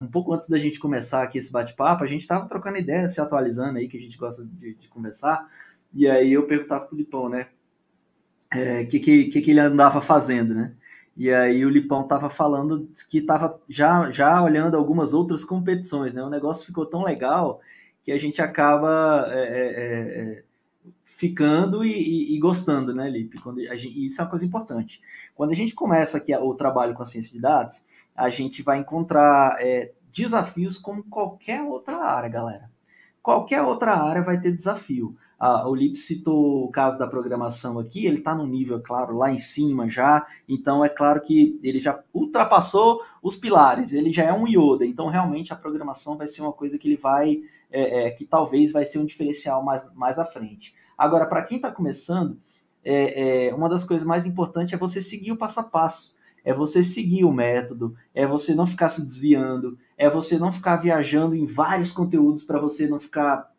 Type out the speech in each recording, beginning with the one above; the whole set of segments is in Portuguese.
um pouco antes da gente começar aqui esse bate-papo, a gente estava trocando ideia, se atualizando aí, que a gente gosta de conversar, e aí eu perguntava pro Lipão, né, que ele andava fazendo, né? E aí o Lipão estava falando que estava já olhando algumas outras competições, né? O negócio ficou tão legal que a gente acaba ficando e gostando, né, Lipe? Isso é uma coisa importante. Quando a gente começa aqui o trabalho com a ciência de dados, a gente vai encontrar desafios como qualquer outra área, galera. Qualquer outra área vai ter desafio. O Lipe citou o caso da programação aqui, ele está no nível, claro, lá em cima já, então é claro que ele já ultrapassou os pilares, ele já é um Yoda, então realmente a programação vai ser uma coisa que ele vai, que talvez vai ser um diferencial mais à frente. Agora, para quem está começando, uma das coisas mais importantes é você seguir o passo a passo, é você seguir o método, é você não ficar se desviando, é você não ficar viajando em vários conteúdos para você não ficar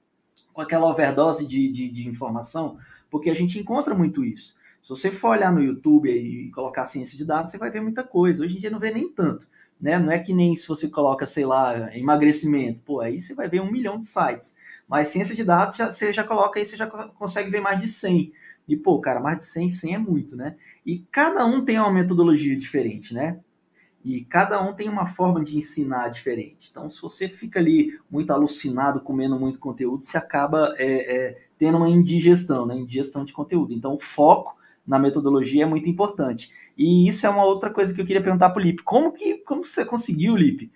com aquela overdose de informação, porque a gente encontra muito isso. Se você for olhar no YouTube e colocar ciência de dados, você vai ver muita coisa. Hoje em dia não vê nem tanto. Né? Não é que nem se você coloca, sei lá, emagrecimento. Pô, aí você vai ver 1 milhão de sites. Mas ciência de dados, você já coloca aí, você já consegue ver mais de 100. E, pô, cara, mais de 100 é muito, né? E cada um tem uma metodologia diferente, né? E cada um tem uma forma de ensinar diferente. Então, se você fica ali muito alucinado, comendo muito conteúdo, você acaba tendo uma indigestão, né? Indigestão de conteúdo. Então, o foco na metodologia é muito importante. E isso é uma outra coisa que eu queria perguntar para o Lipe. Como você conseguiu, Lipe,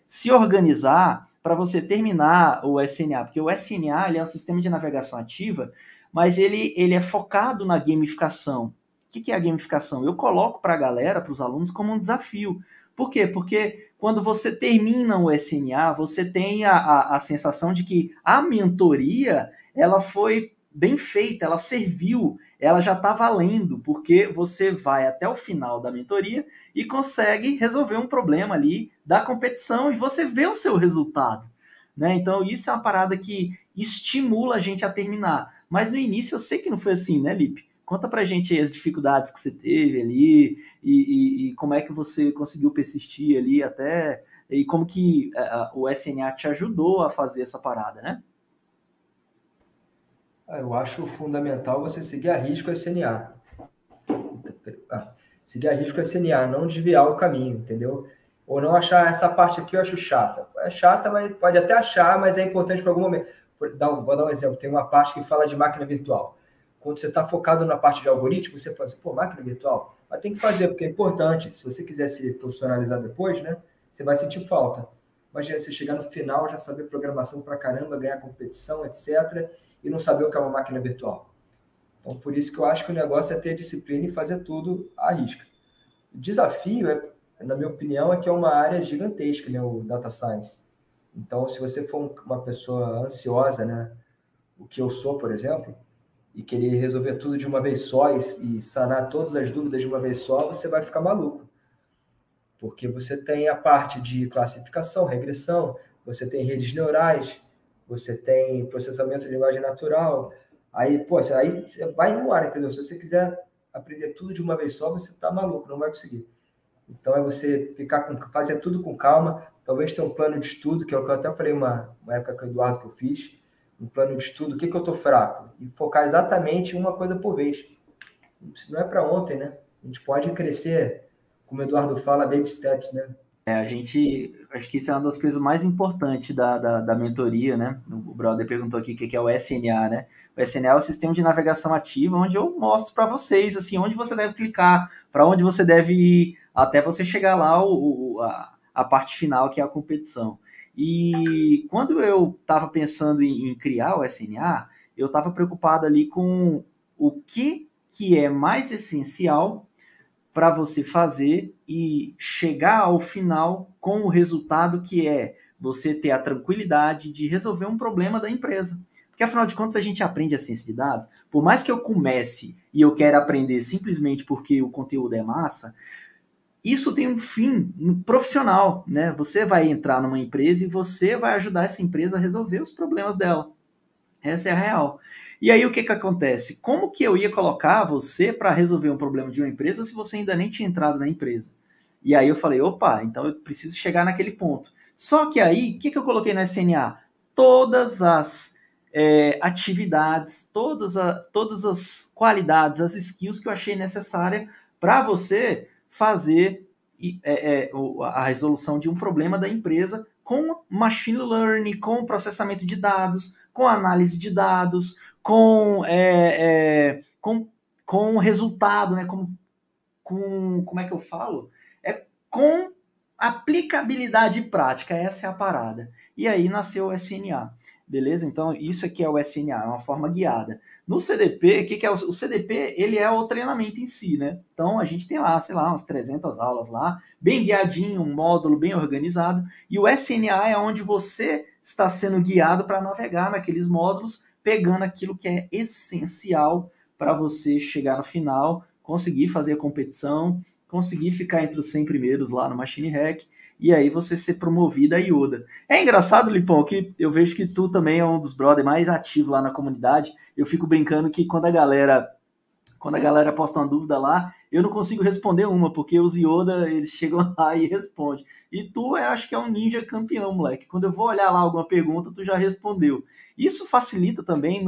se organizar para você terminar o SNA? Porque o SNA ele é um sistema de navegação ativa, mas ele é focado na gamificação. O que é a gamificação? Eu coloco para a galera, para os alunos, como um desafio. Por quê? Porque quando você termina o SNA, você tem a sensação de que a mentoria ela foi bem feita, ela serviu, ela já está valendo, porque você vai até o final da mentoria e consegue resolver um problema ali da competição e você vê o seu resultado. Né? Então, isso é uma parada que estimula a gente a terminar. Mas no início eu sei que não foi assim, né, Lipe? Conta pra gente as dificuldades que você teve ali e como é que você conseguiu persistir ali até e como que o SNA te ajudou a fazer essa parada, né? Eu acho fundamental você seguir a risco o SNA. Seguir a risco o SNA, não desviar o caminho, entendeu? Ou não achar essa parte aqui eu acho chata. É chata, mas pode até achar, mas é importante para algum momento. Vou dar um exemplo. Tem uma parte que fala de máquina virtual. Quando você está focado na parte de algoritmo, você fala assim, pô, máquina virtual? Mas tem que fazer, porque é importante. Se você quiser se profissionalizar depois, né, você vai sentir falta. Imagina você chegar no final, já saber programação pra caramba, ganhar competição, etc., e não saber o que é uma máquina virtual. Então, por isso que eu acho que o negócio é ter disciplina e fazer tudo à risca. O desafio, na minha opinião, é que é uma área gigantesca, né, o data science. Então, se você for uma pessoa ansiosa, né, o que eu sou, por exemplo, e querer resolver tudo de uma vez só e sanar todas as dúvidas de uma vez só, você vai ficar maluco. Porque você tem a parte de classificação, regressão, você tem redes neurais, você tem processamento de linguagem natural. Aí, pô, aí você vai no ar, entendeu? Se você quiser aprender tudo de uma vez só, você tá maluco, não vai conseguir. Então é você fazer tudo com calma, talvez ter um plano de estudo, que é o que eu até falei uma época com o Eduardo que eu fiz, um plano de estudo, o que eu estou fraco, e focar exatamente uma coisa por vez. Isso não é para ontem, né? A gente pode crescer, como o Eduardo fala, baby steps, né? Acho que isso é uma das coisas mais importantes da mentoria, né? O brother perguntou aqui o que é o SNA, né? O SNA é o sistema de navegação ativa, onde eu mostro para vocês, assim, onde você deve clicar, para onde você deve ir, até você chegar lá a parte final, que é a competição. E quando eu estava pensando em criar o SNA, eu estava preocupado ali com o que é mais essencial para você fazer e chegar ao final com o resultado que é você ter a tranquilidade de resolver um problema da empresa. Porque afinal de contas a gente aprende a ciência de dados, por mais que eu comece e eu quero aprender simplesmente porque o conteúdo é massa, isso tem um fim profissional, né? Você vai entrar numa empresa e você vai ajudar essa empresa a resolver os problemas dela. Essa é a real. E aí o que acontece? Como que eu ia colocar você para resolver um problema de uma empresa se você ainda nem tinha entrado na empresa? E aí eu falei, opa, então eu preciso chegar naquele ponto. Só que aí, o que eu coloquei no SNA? Todas as atividades, todas as qualidades, as skills que eu achei necessária para você fazer a resolução de um problema da empresa com machine learning, com processamento de dados, com análise de dados, com resultado, né? Como é que eu falo? Com aplicabilidade prática, essa é a parada. E aí nasceu o SNA, beleza? Então isso aqui é o SNA, é uma forma guiada. No CDP, o que é o CDP? Ele é o treinamento em si, né? Então a gente tem lá, sei lá, umas 300 aulas lá, bem guiadinho, um módulo bem organizado, e o SNA é onde você está sendo guiado para navegar naqueles módulos, pegando aquilo que é essencial para você chegar no final, conseguir fazer a competição, conseguir ficar entre os 100 primeiros lá no Machine Hack, e aí você ser promovido a Yoda. É engraçado, Lipão, que eu vejo que tu também é um dos brothers mais ativos lá na comunidade. Eu fico brincando que quando a galera posta uma dúvida lá, eu não consigo responder uma, porque os Yoda, eles chegam lá e respondem. E tu, acho que é um ninja campeão, moleque. Quando eu vou olhar lá alguma pergunta, tu já respondeu. Isso facilita também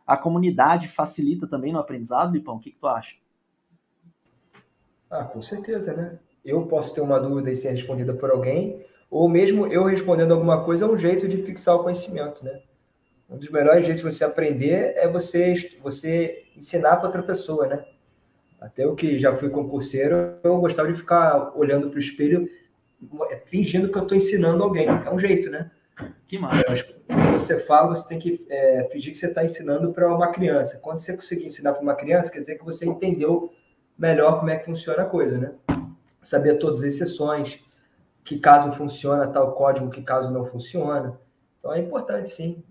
a comunidade facilita também no aprendizado, Lipão? O que tu acha? Ah, com certeza, né? Eu posso ter uma dúvida e ser respondida por alguém, ou mesmo eu respondendo alguma coisa é um jeito de fixar o conhecimento, né? Um dos melhores jeitos de você aprender é você ensinar para outra pessoa, né? Até eu que já fui concurseiro, eu gostava de ficar olhando para o espelho, fingindo que eu estou ensinando alguém. É um jeito, né? Que massa. Quando você fala, você tem que fingir que você está ensinando para uma criança. Quando você conseguir ensinar para uma criança, quer dizer que você entendeu melhor como é que funciona a coisa, né? Saber todas as exceções, que caso funciona tal código, que caso não funciona. Então é importante, sim.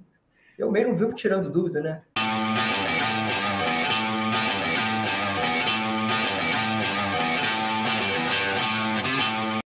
Eu mesmo vivo tirando dúvida, né?